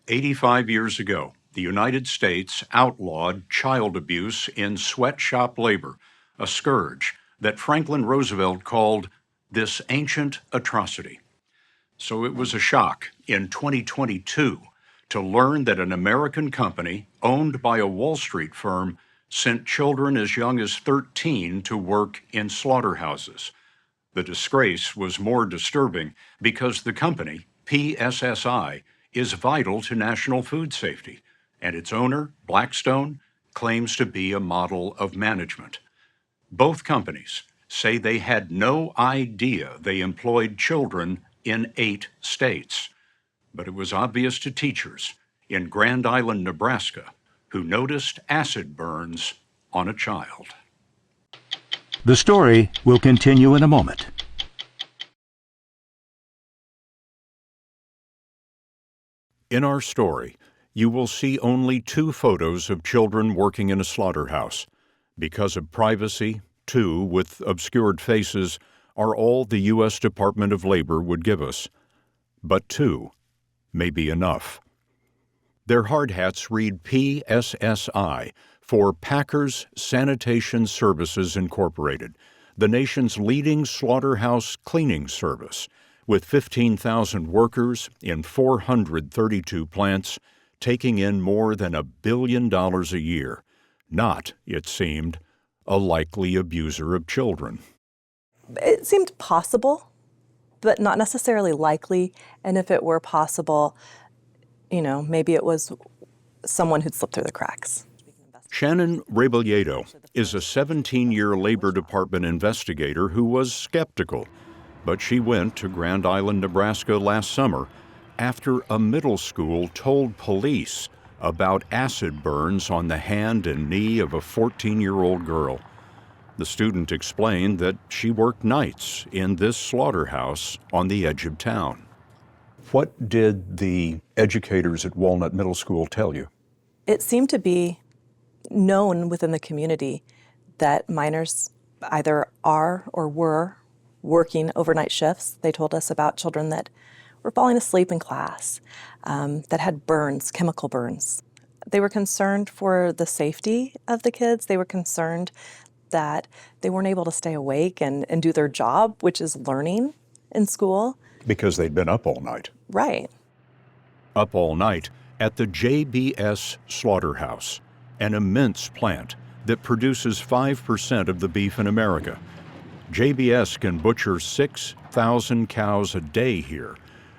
85 years ago, the United States outlawed child abuse in sweatshop labor, a scourge that Franklin Roosevelt called this ancient atrocity. So it was a shock in 2022 to learn that an American company owned by a Wall Street firm sent children as young as 13 to work in slaughterhouses. The disgrace was more disturbing because the company, PSSI, is vital to national food safety, and its owner, Blackstone, claims to be a model of management. Both companies say they had no idea they employed children in 8 states, but it was obvious to teachers in Grand Island, Nebraska, who noticed acid burns on a child. The story will continue in a moment. In our story, you will see only 2 photos of children working in a slaughterhouse. Because of privacy, 2 with obscured faces are all the U.S. Department of Labor would give us. But 2 may be enough. Their hard hats read PSSI for Packers Sanitation Services Incorporated, the nation's leading slaughterhouse cleaning service, with 15,000 workers in 432 plants, taking in more than $1 billion a year. Not, it seemed, a likely abuser of children. It seemed possible, but not necessarily likely. And if it were possible, maybe it was someone who'd slipped through the cracks. Shannon Rebelledo is a 17-year Labor Department investigator who was skeptical. But she went to Grand Island, Nebraska last summer after a middle school told police about acid burns on the hand and knee of a 14-year-old girl. The student explained that she worked nights in this slaughterhouse on the edge of town. What did the educators at Walnut Middle School tell you? It seemed to be known within the community that minors either are or were working overnight shifts. They told us about children that were falling asleep in class, that had burns, chemical burns. They were concerned for the safety of the kids. They were concerned that they weren't able to stay awake and do their job, which is learning in school. Because they'd been up all night. Right. Up all night at the JBS Slaughterhouse, an immense plant that produces 5% of the beef in America. JBS can butcher 6,000 cows a day here,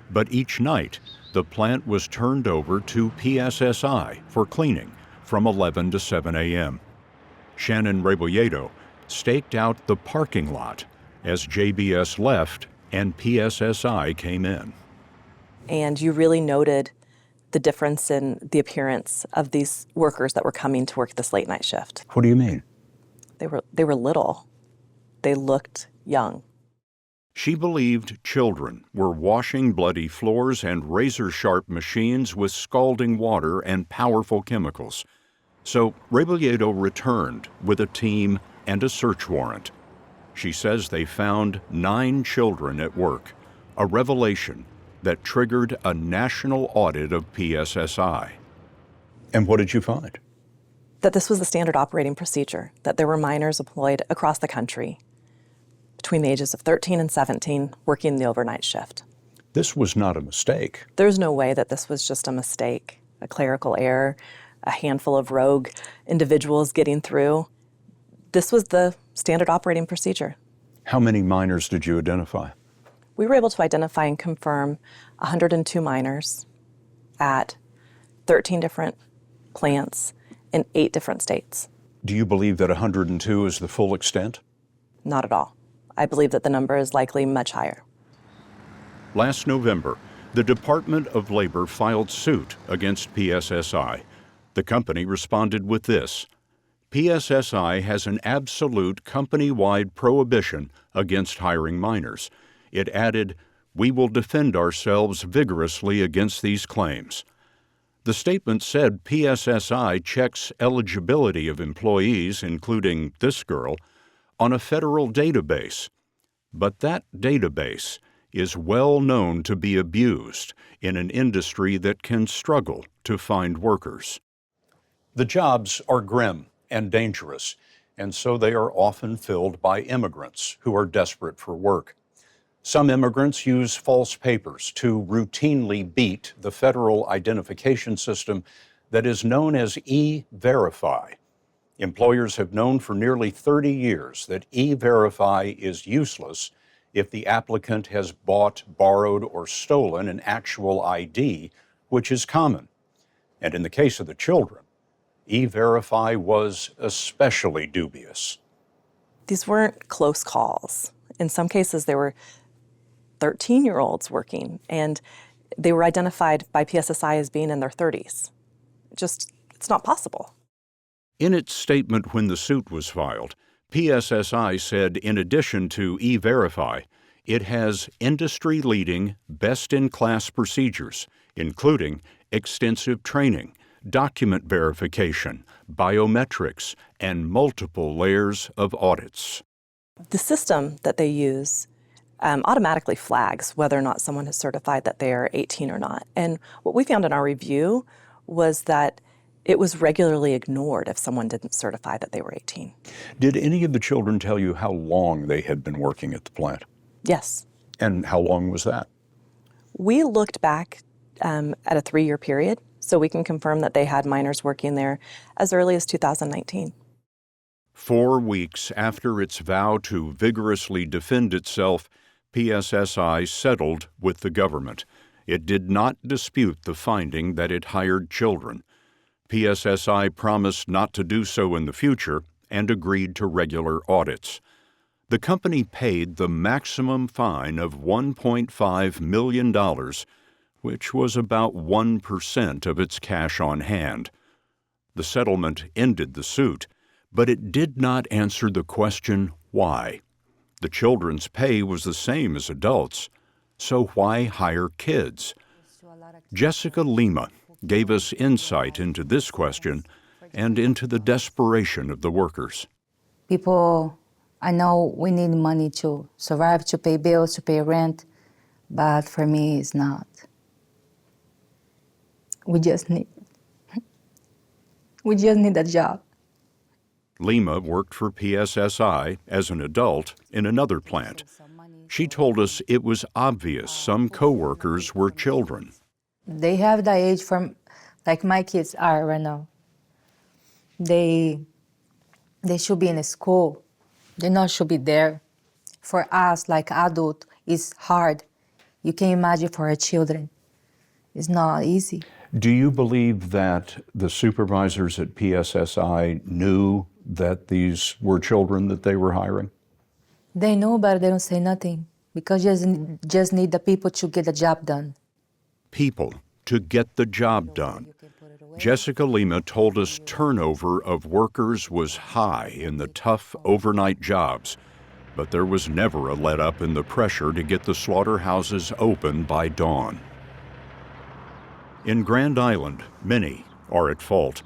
but each night the plant was turned over to PSSI for cleaning from 11 to 7 a.m. Shannon Rebelledo staked out the parking lot as JBS left and PSSI came in. And you really noted the difference in the appearance of these workers that were coming to work this late night shift. What do you mean? They were little. They looked young. She believed children were washing bloody floors and razor-sharp machines with scalding water and powerful chemicals. So Rebelledo returned with a team and a search warrant. She says they found 9 children at work, a revelation that triggered a national audit of PSSI. And what did you find? That this was the standard operating procedure, that there were minors employed across the country between the ages of 13 and 17 working the overnight shift. This was not a mistake. There's no way that this was just a mistake, a clerical error, a handful of rogue individuals getting through. This was the standard operating procedure. How many minors did you identify? We were able to identify and confirm 102 minors at 13 different plants in 8 different states. Do you believe that 102 is the full extent? Not at all. I believe that the number is likely much higher. Last November, the Department of Labor filed suit against PSSI. The company responded with this: PSSI has an absolute company-wide prohibition against hiring minors. It added, "We will defend ourselves vigorously against these claims." The statement said PSSI checks eligibility of employees, including this girl, on a federal database. But that database is well known to be abused in an industry that can struggle to find workers. The jobs are grim and dangerous, and so they are often filled by immigrants who are desperate for work. Some immigrants use false papers to routinely beat the federal identification system that is known as E-Verify. Employers have known for nearly 30 years that E-Verify is useless if the applicant has bought, borrowed, or stolen an actual ID, which is common. And in the case of the children, E-Verify was especially dubious. These weren't close calls. In some cases, there were 13-year-olds working, and they were identified by PSSI as being in their 30s. It's not possible. In its statement when the suit was filed, PSSI said in addition to E-Verify, it has industry-leading, best-in-class procedures, including extensive training, document verification, biometrics, and multiple layers of audits. The system that they use automatically flags whether or not someone has certified that they are 18 or not. And what we found in our review was that it was regularly ignored if someone didn't certify that they were 18. Did any of the children tell you how long they had been working at the plant? Yes. And how long was that? We looked back at a 3-year period, so we can confirm that they had minors working there as early as 2019. 4 weeks after its vow to vigorously defend itself, PSSI settled with the government. It did not dispute the finding that it hired children. PSSI promised not to do so in the future and agreed to regular audits. The company paid the maximum fine of $1.5 million, which was about 1% of its cash on hand. The settlement ended the suit, but it did not answer the question why. The children's pay was the same as adults, so why hire kids? Jessica Lima gave us insight into this question and into the desperation of the workers. People, I know we need money to survive, to pay bills, to pay rent, but for me, it's not. We just need a job. Lima worked for PSSI as an adult in another plant. She told us it was obvious some coworkers were children. They have the age from, like my kids are right now. They should be in a school. They not should be there. For us, like adult, it's hard. You can imagine for our children. It's not easy. Do you believe that the supervisors at PSSI knew that these were children that they were hiring? They know, but they don't say nothing because just need the people to get the job done. People to get the job done. Jessica Lima told us turnover of workers was high in the tough overnight jobs, but there was never a let-up in the pressure to get the slaughterhouses open by dawn. In Grand Island, many are at fault.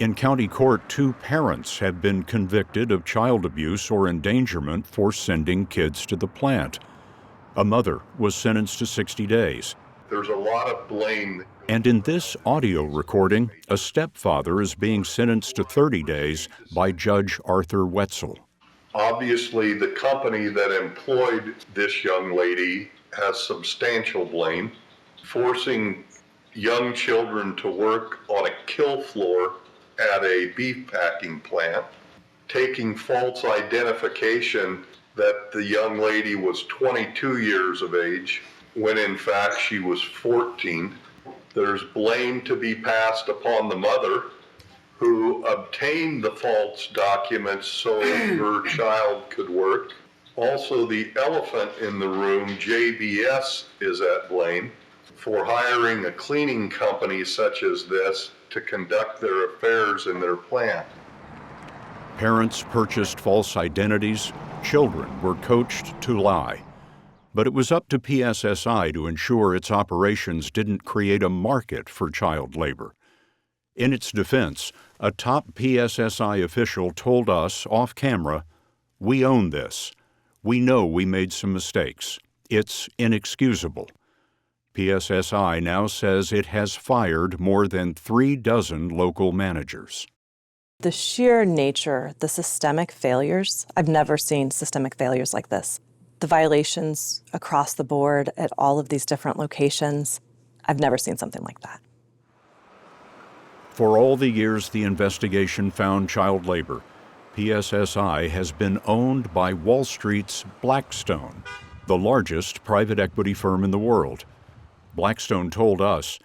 In county court, 2 parents have been convicted of child abuse or endangerment for sending kids to the plant. A mother was sentenced to 60 days. There's a lot of blame. And in this audio recording, a stepfather is being sentenced to 30 days by Judge Arthur Wetzel. Obviously, the company that employed this young lady has substantial blame. Forcing young children to work on a kill floor at a beef packing plant, taking false identification that the young lady was 22 years of age, when in fact she was 14. There's blame to be passed upon the mother who obtained the false documents so her child could work. Also, the elephant in the room, JBS, is at blame for hiring a cleaning company such as this to conduct their affairs in their plant. Parents purchased false identities. Children were coached to lie. But it was up to PSSI to ensure its operations didn't create a market for child labor. In its defense, a top PSSI official told us off camera, "We own this. We know we made some mistakes. It's inexcusable. PSSI now says it has fired more than 36 local managers. The sheer nature, the systemic failures, I've never seen systemic failures like this. The violations across the board at all of these different locations, I've never seen something like that. For all the years the investigation found child labor, PSSI has been owned by Wall Street's Blackstone, the largest private equity firm in the world. Blackstone told us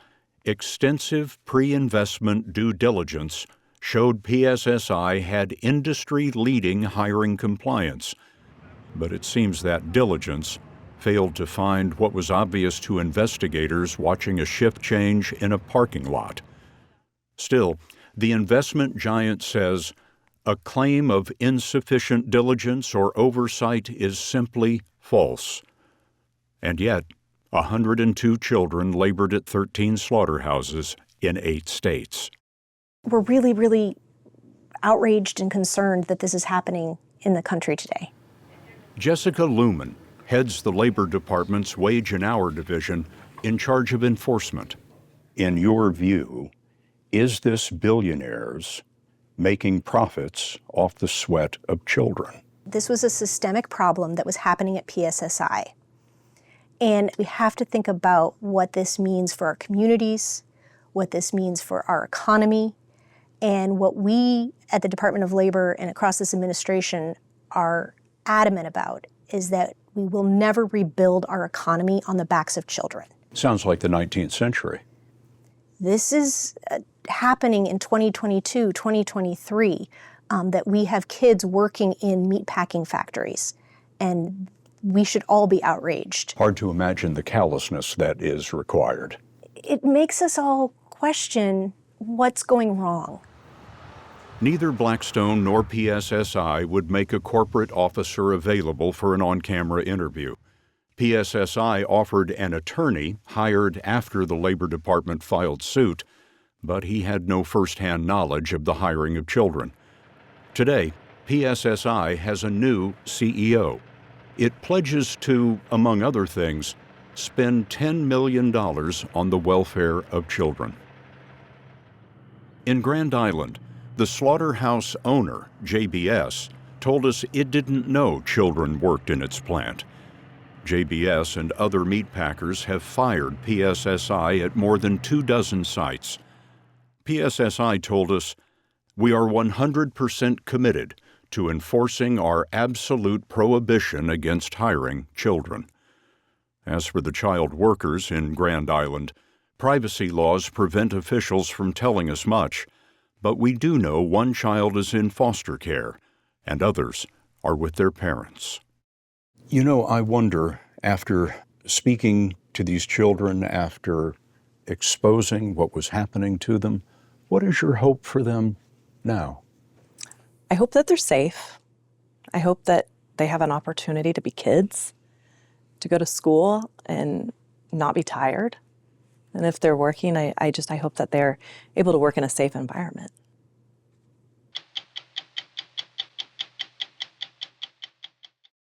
extensive pre-investment due diligence showed PSSI had industry-leading hiring compliance. But it seems that diligence failed to find what was obvious to investigators watching a shift change in a parking lot. Still, the investment giant says a claim of insufficient diligence or oversight is simply false. And yet, 102 children labored at 13 slaughterhouses in 8 states. We're really, really outraged and concerned that this is happening in the country today. Jessica Luman heads the Labor Department's Wage and Hour Division in charge of enforcement. In your view, is this billionaires making profits off the sweat of children? This was a systemic problem that was happening at PSSI. And we have to think about what this means for our communities, what this means for our economy, and what we at the Department of Labor and across this administration are adamant about is that we will never rebuild our economy on the backs of children. Sounds like the 19th century. This is happening in 2022, 2023, that we have kids working in meatpacking factories. And we should all be outraged. Hard to imagine the callousness that is required. It makes us all question what's going wrong. Neither Blackstone nor PSSI would make a corporate officer available for an on-camera interview. PSSI offered an attorney hired after the Labor Department filed suit, but he had no first-hand knowledge of the hiring of children. Today, PSSI has a new CEO. It pledges to, among other things, spend $10 million on the welfare of children. In Grand Island, the Slaughterhouse owner, JBS, told us it didn't know children worked in its plant. JBS and other meat packers have fired PSSI at more than 24 sites. PSSI told us, "We are 100% committed to enforcing our absolute prohibition against hiring children." As for the child workers in Grand Island, privacy laws prevent officials from telling us much, but we do know one child is in foster care and others are with their parents. You know, I wonder, after speaking to these children, after exposing what was happening to them, what is your hope for them now? I hope that they're safe. I hope that they have an opportunity to be kids, to go to school and not be tired. And if they're working, I hope that they're able to work in a safe environment.